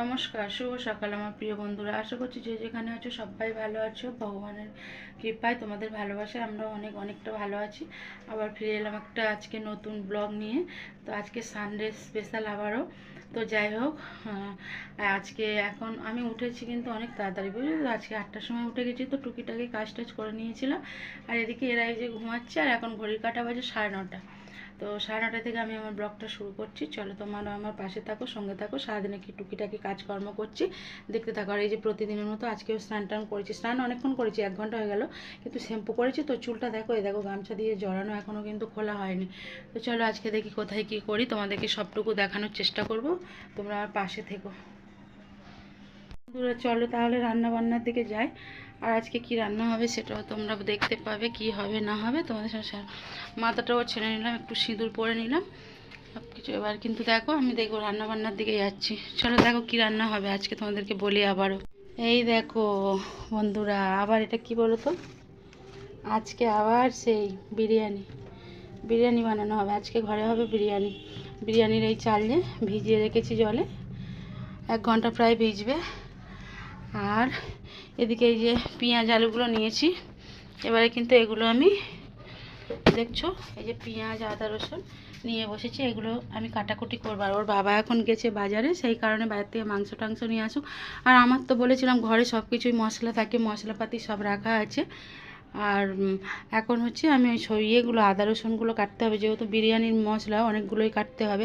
নমস্কার, শুভ সকাল আমার প্রিয় বন্ধুরা। আশা করছি যে যেখানে আছো সবাই ভালো আছো। ভগবানের কৃপায় তোমাদের ভালোবাসায় আমরা অনেকটা ভালো আছি। আবার ফিরে এলাম একটা আজকে নতুন ব্লগ নিয়ে। তো আজকে সানডে স্পেশাল আবারও। তো যাই হোক, আজকে এখন আমি উঠেছি কিন্তু অনেক তাড়াতাড়ি, বুঝলি তো। আজকে 8টার সময় উঠে গেছি, তো টুকিটাকি কাজ টাজ করে নিয়েছিলাম। আর এদিকে এরা এই যে ঘুমাচ্ছে, আর এখন ঘড়ির কাঁটা বাজে 9:30। তো 9:30 থেকে আমি আমার ব্লগটা শুরু করছি। চলো তোমরা আমার পাশে থাকো, সঙ্গে থাকো। সারাদিনে কি টুকিটাকি কাজকর্ম করছি দেখতে থাকো। আর এই যে প্রতিদিনের মতো আজকেও স্নান টান করেছি। স্নান অনেকক্ষণ করেছি, 1 ঘন্টা হয়ে গেল, কিন্তু শ্যাম্পু করেছি। তো চুলটা দেখো, এই দেখো গামছা দিয়ে জড়ানো, এখনও কিন্তু খোলা হয়নি। তো চলো আজকে দেখি কোথায় কি করি, তোমাদেরকে সবটুকু দেখানোর চেষ্টা করব। তোমরা আমার পাশে থেকো। চলো তাহলে রান্না বান্নার দিকে যাই। আর আজকে কি রান্না হবে সেটাও তোমরা দেখতে পাবে, কি হবে না হবে তোমাদের সাথে। মাথাটাও ছেড়ে নিলাম, একটু সিঁদুর পরে নিলাম, সব কিছু। এবার কিন্তু দেখো আমি দেখবো রান্না বান্নার দিকে যাচ্ছি। চলো দেখো কি রান্না হবে আজকে, তোমাদেরকে বলি আবারও। এই দেখো বন্ধুরা, আবার এটা কি বলো তো, আজকে আবার সেই বিরিয়ানি বানানো হবে। আজকে ঘরে হবে বিরিয়ানি। বিরিয়ানির এই চাল নিয়ে ভিজিয়ে রেখেছি জলে, 1 ঘন্টা প্রায় ভিজবে। আর এদিকে এই যে পেঁয়াজ আলুগুলো নিয়েছি। এবারে কিন্তু এগুলো আমি, দেখছো এই যে পেঁয়াজ আদা রসুন নিয়ে বসেছি, এগুলো আমি কাটাকুটি করবো। আর ওর বাবা এখন গেছে বাজারে, সেই কারণে বাইরে থেকে মাংস টাংস নিয়ে আসুক। আর আমার তো বলেছিলাম ঘরে সব কিছুই মশলা থাকে, মশলাপাতি সব রাখা আছে। আর এখন হচ্ছে আমি ওই ইয়েগুলো আদা রসুনগুলো কাটতে হবে, যেহেতু বিরিয়ানির মশলা অনেকগুলোই কাটতে হবে।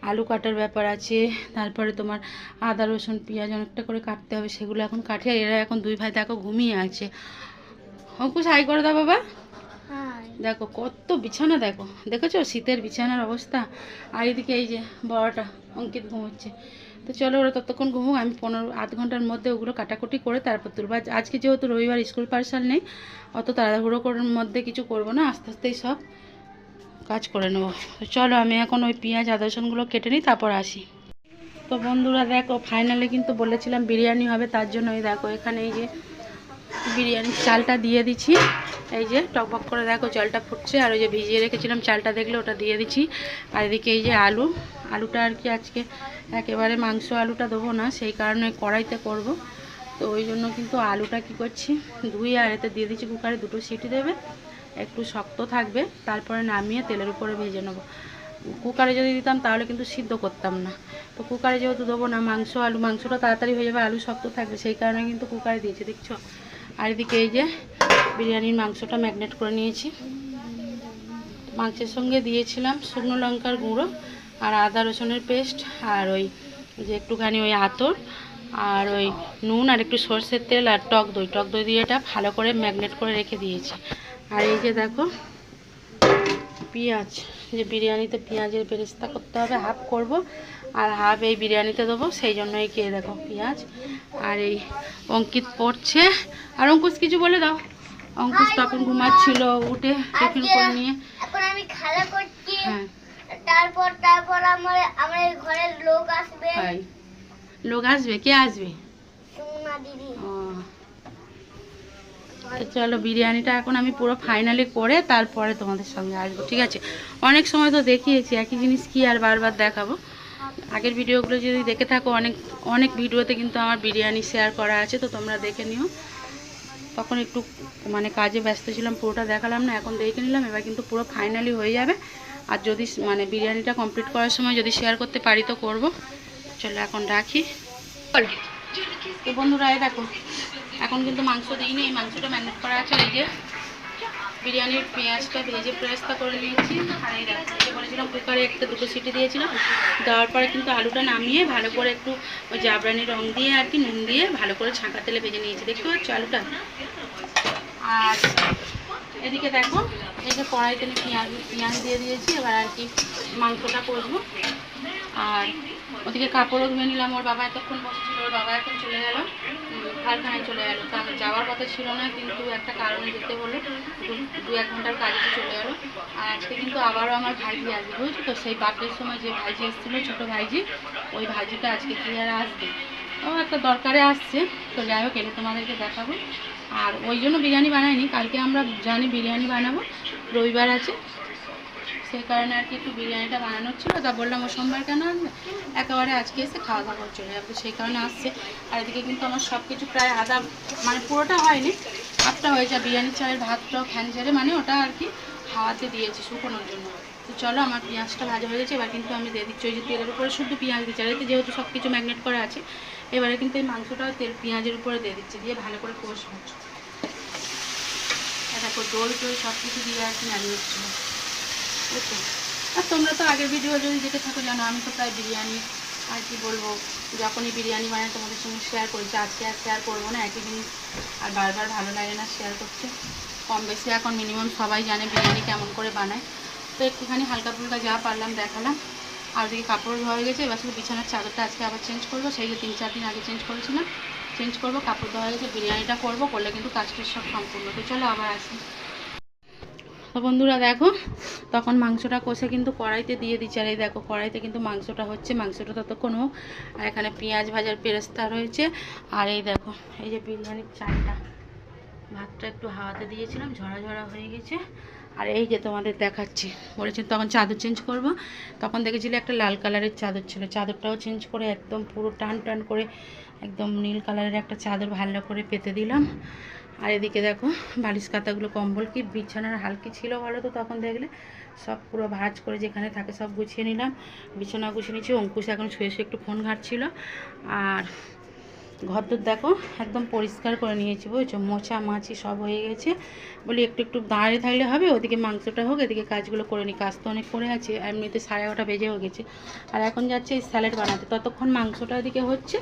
আলু কাটার ব্যাপার আছে, তারপরে তোমার আদা রসুন পেঁয়াজ অনেকটা করে কাটতে হবে, সেগুলো এখন কাটি। আর এরা এখন 2 ভাই দেখো ঘুমিয়ে আছে। অঙ্কুশ হাই করে দাও বাবা। দেখো কত বিছানা, দেখো দেখেছো শীতের বিছানার অবস্থা। আর এদিকে এই যে বড়টা অঙ্কিত ঘুমোচ্ছে। তো চলো ওরা ততক্ষণ ঘুমুক, আমি 15-8 ঘন্টার মধ্যে ওগুলো কাটাকুটি করে তারপর তুলবো। আজকে যেহেতু রবিবার স্কুল পার্সাল নেই, অত তাড়াহুড়ো করার মধ্যে কিছু করব না, আস্তে আস্তেই সব কাজ করে নেবো। তো চলো আমি এখন ওই পেঁয়াজ আদা রসুনগুলো কেটে নিই, তারপর আসি। তো বন্ধুরা দেখো, ফাইনালি কিন্তু বলেছিলাম বিরিয়ানি হবে, তার জন্য এই দেখো এখানে এই যে বিরিয়ানির চালটা দিয়ে দিচ্ছি। এই যে টকবক করে দেখো জলটা ফুটছে, আর ওই যে ভিজিয়ে রেখেছিলাম চালটা দেখলে ওটা দিয়ে দিচ্ছি। আর এদিকে এই যে আলুটা আর কি আজকে একেবারে মাংস আলুটা দেবো না, সেই কারণে কড়াইতে করব। তো ওই জন্য কিন্তু আলুটা কি করছি, ধুয়ে আর এতে দিয়ে দিচ্ছি কুকারে, 2টো সিটি দেবে, একটু শক্ত থাকবে, তারপরে নামিয়ে তেলের উপরে ভেজে নেবো। কুকারে যদি দিতাম তাহলে কিন্তু সিদ্ধ করতাম না। তো কুকারে যেহেতু দেবো না, মাংসটা তাড়াতাড়ি হয়ে যাবে, আলু শক্ত থাকবে, সেই কারণে কিন্তু কুকারে দিয়েছি, দেখছো। আর এদিকে এই যে বিরিয়ানির মাংসটা ম্যারিনেট করে নিয়েছি। মাংসের সঙ্গে দিয়েছিলাম শুকনো লঙ্কার গুঁড়ো আর আদা রসুনের পেস্ট, আর ওই যে একটুখানি ওই আতর, আর ওই নুন, আর একটু সর্ষের তেল, আর টক দই দিয়ে এটা ভালো করে ম্যারিনেট করে রেখে দিয়েছি। আর এই যে দেখো পেঁয়াজ, যে বিরিয়ানিতে পেঁয়াজের বেরেস্তা করতে হবে, হাফ করব আর হাফ এই বিরিয়ানিতে দেবো, সেই জন্যই কে দেখো পেঁয়াজ। আর এই অঙ্কিত পড়ছে। আর অঙ্কুশ কিছু বলে দাও। অঙ্কুশ তখন ঘুমাচ্ছিল, উঠে টিফিন করে নিয়ে এখন আমি খেলা করছি। হ্যাঁ, তারপর আমার ঘরের লোক আসবে। লোক আসবে? কে আসবে? সুমনা দিদি। চলো বিরিয়ানিটা এখন আমি পুরো ফাইনালি করে তারপরে তোমাদের সঙ্গে আসবো, ঠিক আছে। অনেক সময় তো দেখিয়েছি একই জিনিস, কি আর বারবার দেখাবো। আগের ভিডিওগুলো যদি দেখে থাকো, অনেক ভিডিওতে কিন্তু আমার বিরিয়ানি শেয়ার করা আছে, তো তোমরা দেখে নিও। তখন একটু মানে কাজে ব্যস্ত ছিলাম, পুরোটা দেখালাম না, এখন দেখে নিলাম। এবার কিন্তু পুরো ফাইনালি হয়ে যাবে। আর যদি মানে বিরিয়ানিটা কমপ্লিট করার সময় যদি শেয়ার করতে পারি তো করব। চলো এখন রাখি। তো বন্ধুরা এই দেখো, এখন কিন্তু মাংস দিইনি, এই মাংসটা ম্যারিনেট করা আছে। এই যে বিরিয়ানির পেঁয়াজটা ভেজে পেরেস্তা করে নিয়েছি। আর এই দেখো, বলেছিলাম কুকারে 2টো সিটি দিয়েছিলাম, দেওয়ার পরে কিন্তু আলুটা নামিয়ে ভালো করে একটু ওই জাবরানি রং দিয়ে আর কি নুন দিয়ে ভালো করে ছাঁকা তেলে ভেজে নিয়েছি, দেখতে পাচ্ছ আলুটা। আর এদিকে দেখো এই যে কড়াইতে পেঁয়াজ দিয়ে দিয়েছি, এবার আর কি মাংসটা করবো। আর ওদিকে কাপড়ও ধুয়ে নিলাম। ওর বাবা এতক্ষণ বসেছিল, ওর বাবা এখন চলে গেল, কারখানায় চলে গেল। তো আমার যাওয়ার কথা ছিল না, কিন্তু একটা কারণে যেতে হলো, 2-1 ঘন্টার কাজে চলে গেল। আর আজকে কিন্তু আবারও আমার ভাইজি আসবে, বুঝছো তো। সেই বার্থডের সময় যে ভাইজি এসেছিলো, ছোটো ভাইজি, ওই ভাইজিটা আজকে কি আর আসবে, ও একটা দরকারে আসছে। তো যাই হোক, এনে তোমাদেরকে দেখাবো। আর ওই জন্য বিরিয়ানি বানাইনি, কালকে আমরা জানি বিরিয়ানি বানাবো, রবিবার আছে, সেই কারণে আর কি একটু বিরিয়ানিটা বানানোর ছিল, তা বললাম ও সোমবার কেন আসবে, একেবারে আজকে এসে খাওয়া দাওয়া করে চলে যাবে, সেই কারণে আসছে। আর এদিকে কিন্তু আমার সব কিছু প্রায় আধা, মানে পুরোটা হয়নি, হাফটা হয়ে যায়। বিরিয়ানির চালের ভাতটাও ফ্যান ঝেড়ে, মানে ওটা আর কি হাওয়াতে দিয়েছি শুকোনোর জন্য। তো চলো, আমার পেঁয়াজটা ভাজা হয়ে গেছে, এবার কিন্তু আমি দিয়ে দিচ্ছি ওই যে তেলের উপরে শুধু পেঁয়াজ দিচ্ছি, আর এতে যেহেতু সব কিছু ম্যাগনেট করা আছে, এবারে কিন্তু এই মাংসটাও তেল পেঁয়াজের উপরে দিয়ে দিচ্ছি, দিয়ে ভালো করে কষবো। দেখো দই টই সব কিছু দিয়ে আর কি ম্যারিনেট ছিল, ওকে। আর তোমরা তো আগের ভিডিও যদি দেখে থাকো জানো, আমি তো প্রায় বিরিয়ানি আর কি বলবো, যখনই বিরিয়ানি বানাই তোমাদের সঙ্গে শেয়ার করেছি, আজকে আর শেয়ার করবো না, একই জিনিস আর বারবার ভালো লাগে না শেয়ার করতে। কম বেশি এখন মিনিমাম সবাই জানে বিরিয়ানি কেমন করে বানায়, তো একটুখানি হালকা ফুলকা যা পারলাম দেখালাম। আর ওদিকে কাপড় ধোয়া গেছে, এবার শুধু বিছানার চাদরটা আজকে আবার চেঞ্জ করবো, সেই যে 3-4 দিন আগে চেঞ্জ করেছিলাম, চেঞ্জ করবো। কাপড় ধোয়া গেছে, বিরিয়ানিটা করবো, করলে কিন্তু কাজটা সব সম্পূর্ণ। তো চলো আবার আসি। তো বন্ধুরা দেখো, তখন মাংসটা কষে কিন্তু কড়াইতে দিয়ে দিচ্ছি, আর এই দেখো কড়াইতে কিন্তু মাংসটা হচ্ছে, মাংসটা ততক্ষণ হোক। আর এখানে পেঁয়াজ ভাজার পেরেস্তা রয়েছে, আর এই দেখো এই যে বিরিয়ানির চালটা, ভাতটা একটু হাওয়াতে দিয়েছিলাম, ঝরা ঝরা হয়ে গেছে। আর এই যে তোমাদের দেখাচ্ছি, বলেছেন তখন চাদর চেঞ্জ করব, তখন দেখেছিলে একটা লাল কালারের চাদর ছিল, চাদরটাও চেঞ্জ করে একদম পুরো টান টান করে একদম নীল কালারের একটা চাদর ভালো করে পেতে দিলাম। আর এদিকে দেখো বালিশ কাতাগুলো, কম্বল কি বিছানার হালকি ছিল বলো তো, তখন দেখলে সব পুরো ভাঁজ করে যেখানে থাকে সব গুছিয়ে নিলাম, বিছানা গুছিয়ে নিচ্ছি। অঙ্কুশ এখন শুয়ে শুয়ে একটু ফোন ঘাঁটছিল। আর ঘরদোর দেখো একদম পরিষ্কার করে নিয়েছি, বুঝেছো, মোছা মাছি সব হয়ে গেছে। বলি একটু একটু দাঁড়িয়ে থাকলে হবে, ওদিকে মাংসটা হোক, এদিকে কাজগুলো করে নিই, কাজ তো অনেক করে আছে, এমনিতে 11:30 বেজেও গেছে। আর এখন যাচ্ছে এই স্যালাড বানাতে, ততক্ষণ মাংসটা এদিকে হচ্ছে,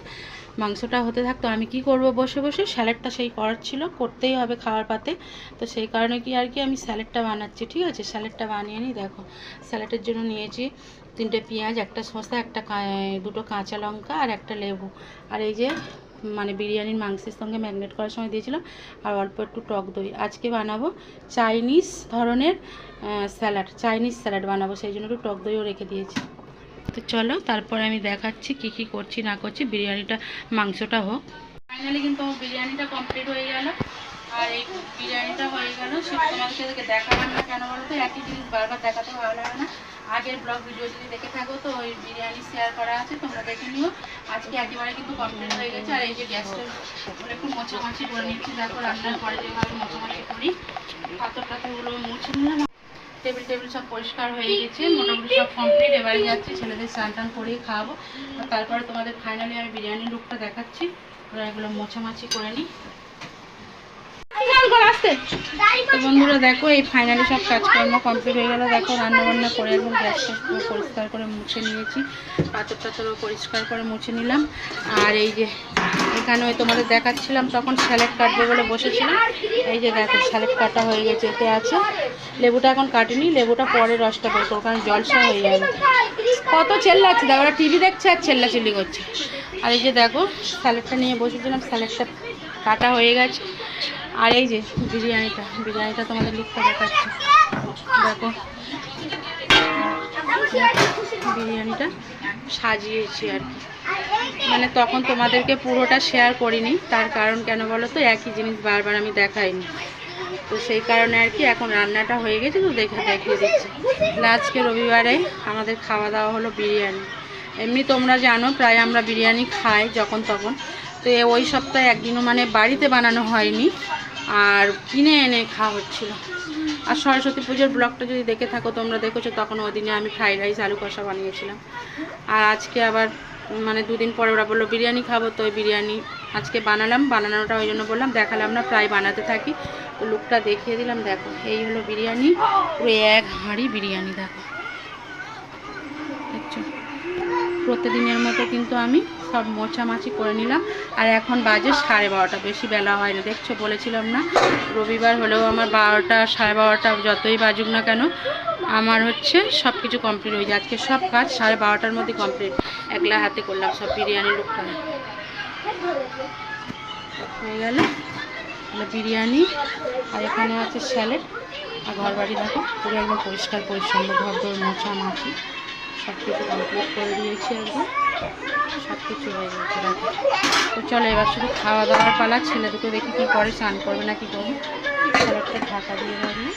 মাংসটা হতে থাকতো, আমি কি করব বসে বসে, স্যালাডটা সেই করার ছিল, করতেই হবে খাওয়ার পাতে, তো সেই কারণে কি আর কি আমি স্যালাডটা বানাচ্ছি, ঠিক আছে। স্যালাডটা বানিয়ে নিই। দেখো স্যালাডের জন্য নিয়েছি 3টে পেঁয়াজ, একটা শসা, দুটো কাঁচা লঙ্কা আর একটা লেবু, আর এই যে মানে বিরিয়ানির মাংসের সঙ্গে ম্যারিনেট করার সময় দিয়েছিলাম, আর অল্প একটু টক দই। আজকে বানাবো চাইনিজ ধরনের চাইনিজ স্যালাড বানাবো, সেই জন্য একটু টক দইও রেখে দিয়েছি। তো চলো তারপরে আমি দেখাচ্ছি কি কি করছি না করছি, বিরিয়ানিটা মাংসটা হোক। ফাইনালি কিন্তু বিরিয়ানিটা কমপ্লিট হয়ে গেল, আর এই বিরিয়ানিটা হয়ে গেল, সেটা তোমাদেরকে দেখালাম না কেন বলো তো, একই জিনিস বারবার দেখাতে ভালো লাগে না। আগের ব্লগ ভিডিও যদি দেখে থাকো তো ওই বিরিয়ানি শেয়ার করা আছে, তোমরা দেখে নিও। আজকে একেবারে কিন্তু কমপ্লিট হয়ে গেছে। আর এই যে গ্যাসটা একটু মোছামাছি করে নিচ্ছি, দেখো রান্নার পরে যেভাবে মোছামাছি করি, পাথর টাথরগুলো মুছে নিলাম। টেবিল সব পরিষ্কার হয়ে গেছে, মোটামুটি সব কমপ্লিট। এবারে যাচ্ছি ছেলেদের স্নান টান করিয়ে খাওয়াবো, তারপরে তোমাদের ফাইনালি আমি বিরিয়ানির লুকটা দেখাচ্ছি। ওরা এগুলো মোছামাছি করে নিই। তো বন্ধুরা দেখো এই ফাইনালি সব কাজকর্ম কমপ্লিট হয়ে গেল। দেখো রান্নাবান্না করে একদম গ্যাসটা পুরো পরিষ্কার করে মুছে নিয়েছি, পাথর টাথরও পরিষ্কার করে মুছে নিলাম। আর এই যে এখানে ওই তোমাদের দেখাচ্ছিলাম, তখন স্যালাড কাটবে বলে বসেছিলাম, এই যে দেখো স্যালাড কাটা হয়ে গেছে, এতে আছে লেবুটা, এখন কাটিনি, লেবুটা পরে রসটা বের করবো, কারণ জলসা হয়ে যাবে। কত চেল্লাচ্ছে, দেখো ওরা টিভি দেখছে আর চেল্লাচিল্লি করছে। আর এই যে দেখো স্যালাডটা নিয়ে বসেছিলাম, স্যালাডটা কাটা হয়ে গেছে। আর এই যে বিরিয়ানিটা তোমাদের লুকটা দেখাচ্ছি, দেখো বিরিয়ানিটা সাজিয়েছি আর কি, মানে তখন তোমাদেরকে পুরোটা শেয়ার করিনি, তার কারণ কেন বলো তো, একই জিনিস বারবার আমি দেখাইনি, তো সেই কারণে আর কি এখন রান্নাটা হয়ে গেছে তো দেখিয়ে দিচ্ছি। আজকে রবিবারে আমাদের খাওয়া দাওয়া হলো বিরিয়ানি। এমনি তোমরা জানো প্রায় আমরা বিরিয়ানি খাই যখন তখন, তো ওই সপ্তাহে একদিনও মানে বাড়িতে বানানো হয়নি, আর কিনে এনে খাওয়া হচ্ছিলো। আর সরস্বতী পুজোর ব্লগটা যদি দেখে থাকো তোমরা, দেখেছো তখন ওই দিনে আমি ফ্রাইড রাইস আলু কষা বানিয়েছিলাম। আর আজকে আবার মানে 2 দিন পরে ওরা বললো বিরিয়ানি খাবো, তো ওই বিরিয়ানি আজকে বানানোটা ওই জন্য বললাম দেখালাম না, প্রায় বানাতে থাকি, তো লুকটা দেখিয়ে দিলাম। দেখো এই হলো বিরিয়ানি, পুরো 1 হাঁড়ি বিরিয়ানি, দেখো দেখছো। প্রতিদিনের মতো কিন্তু আমি সব মোছামাছি করে নিলাম। আর এখন বাজে 12:30, বেশি বেলা হয় না, দেখছো বলেছিলাম না রবিবার হলেও আমার 12টা 12:30 যতই বাজুক না কেন আমার হচ্ছে সব কিছু কমপ্লিট হয়ে যায়। আজকে সব কাজ 12:30টার মধ্যে কমপ্লিট, একলা হাতে করলাম সব। বিরিয়ানির লুকটা হয়ে গেল, বিরিয়ানি আর এখানে আছে স্যালাড, আর ঘর বাড়ি দেখো পুরো একদম পরিষ্কার পরিচ্ছন্ন, ঘর দর মোছামাছি সব কিছু কমপ্লিট করে দিয়েছি, একদম সব কিছু হয়ে গেছে দেখো। তো চলো এবার শুধু খাওয়া দাওয়ার পালা, ছেলে দুটো দেখি কী করে, স্নান করবে না কি করবে। স্যালাডটা ঢাকা দিয়ে রাখলে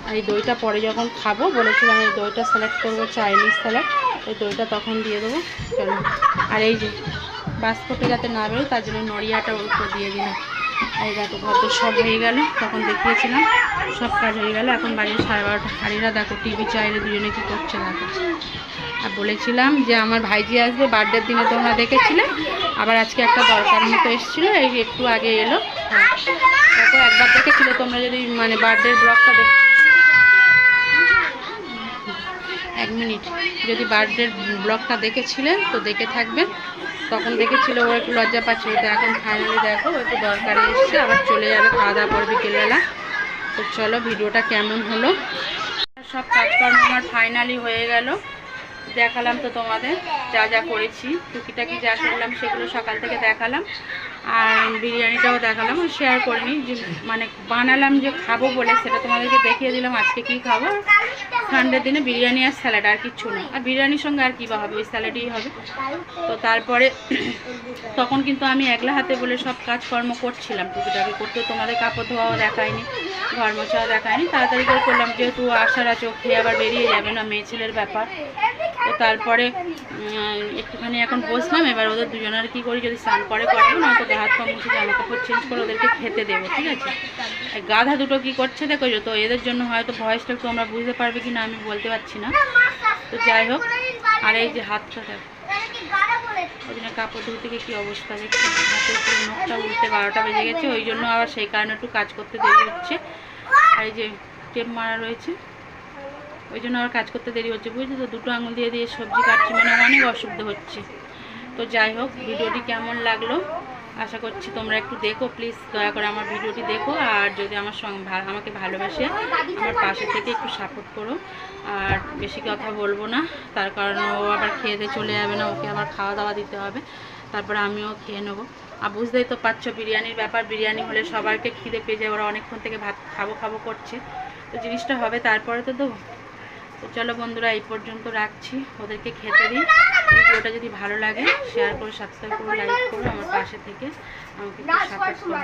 আর এই দইটা পরে যখন খাবো বলেছিলাম এই দইটা স্যালাড করবো, চাইনিজ স্যালাড, ওই দইটা তখন দিয়ে দেবো। চলো, আর এই যে বাষ্পটা যাতে না বেরোয় তার জন্য নড়িয়াটা ওর উপর দিয়ে দিলাম। এই দেখো ভদ্র সব হয়ে গেল, তখন দেখিয়েছিলাম সব কাজ হয়ে গেল। এখন বাজে 12:30। হাড়িরা দেখো টিভি চাইলে দুজনে কী করছে দেখো। আর বলেছিলাম যে আমার ভাইজি আসবে বার্থডের দিনে, তোমরা দেখেছিলে, আবার আজকে একটা দরকার মতো এসেছিলো, এই একটু আগে এলো। দেখো একবার দেখেছিলে তোমরা, যদি মানে বার্থডের ব্লগটা দেখ, 1 মিনিট, যদি বার্থডের ব্লগটা দেখেছিলেন তো দেখে থাকবেন, তখন দেখেছিল ও একটু লজ্জা পাচ্ছিল। তো এখন ফাইনালি দেখো ও একটু দরকারে এসছে, আবার চলে যাবে খাওয়া দাওয়া করে বিকেলবেলা। তো চলো ভিডিওটা কেমন হলো। সব কাজকর্ম আমার ফাইনালি হয়ে গেল, দেখালাম তো তোমাদের যা যা করেছি, টুকিটাকি যা করলাম সেগুলো সকাল থেকে দেখালাম। আর বিরিয়ানিটাও দেখালাম, শেয়ার করিনি, যে মানে বানালাম যে খাবো বলে সেটা তোমাদেরকে দেখিয়ে দিলাম আজকে কি খাবো। সানডের দিনে বিরিয়ানি আর স্যালাড, আর কিচ্ছু না। আর বিরিয়ানির সঙ্গে আর কী বা হবে, ওই স্যালাডই হবে। তো তারপরে তখন কিন্তু আমি একলা হাতে বলে সব কাজকর্ম করছিলাম, টুকিটাকি করতে, তোমাদের কাপড় ধোয়াও দেখায়নি, ঘর মোছাও দেখায়নি, তাড়াতাড়ি করে করলাম, যেহেতু আসার আছে খেয়ে আবার বেরিয়ে যাবে না, মেয়ে ছেলের ব্যাপার। তো তারপরে একটুখানি এখন বসলাম, এবার ওদের দুজনের কী করি, যদি স্নান করে করাবো, না তো হাত পা মুছে জামা কাপড় চেঞ্জ করে ওদেরকে খেতে দেবো, ঠিক আছে। গাধা দুটো কি করছে দেখো, তো এদের জন্য হয়তো ভয়েসটা একটু আমরা বুঝতে পারবে কি না আমি বলতে পারছি না। তো যাই হোক, আর এই যে হাতটা দেখো, ওই জন্য কাপড় ধুতে গিয়ে কী অবস্থা দেখছি, হাতে একটু নখটা উল্টে 12টা বেজে গেছে, ওই জন্য আবার সেই কারণে একটু কাজ করতে দেরি হচ্ছে। আর এই যে টেপ মারা রয়েছে, ওই জন্য আবার কাজ করতে দেরি হচ্ছে, বুঝলি তো। দুটো আঙুল দিয়ে দিয়ে সবজি কাটছি, মানে অনেক অসুবিধা হচ্ছে। তো যাই হোক, ভিডিওটি কেমন লাগলো আশা করছি তোমরা একটু দেখো, প্লিজ দয়া করে আমার ভিডিওটি দেখো। আর যদি আমার সঙ্গে আমাকে ভালোবেসে আমার পাশে থেকে একটু সাপোর্ট করো। আর বেশি কথা বলবো না, তার কারণ ও আবার খেয়ে দিয়ে চলে যাবে না, ওকে আবার খাওয়া দাওয়া দিতে হবে, তারপরে আমিও খেয়ে নেবো। আর বুঝতেই তো পারছো বিরিয়ানির ব্যাপার, বিরিয়ানি হলে সবাইকে খিদে পেয়ে যায়, ওরা অনেকক্ষণ থেকে ভাত খাবো খাবো করছে, তো জিনিসটা হবে তারপরে তো দেবো। তো চলো বন্ধুরা, এই পর্যন্ত রাখছি, ওদেরকে খেতে দিই। ভিডিওটা যদি ভালো লাগে শেয়ার করো, সাবস্ক্রাইব করো, লাইক করো, আমার পাশে থেকে আমাকে একটু সাপোর্ট করো।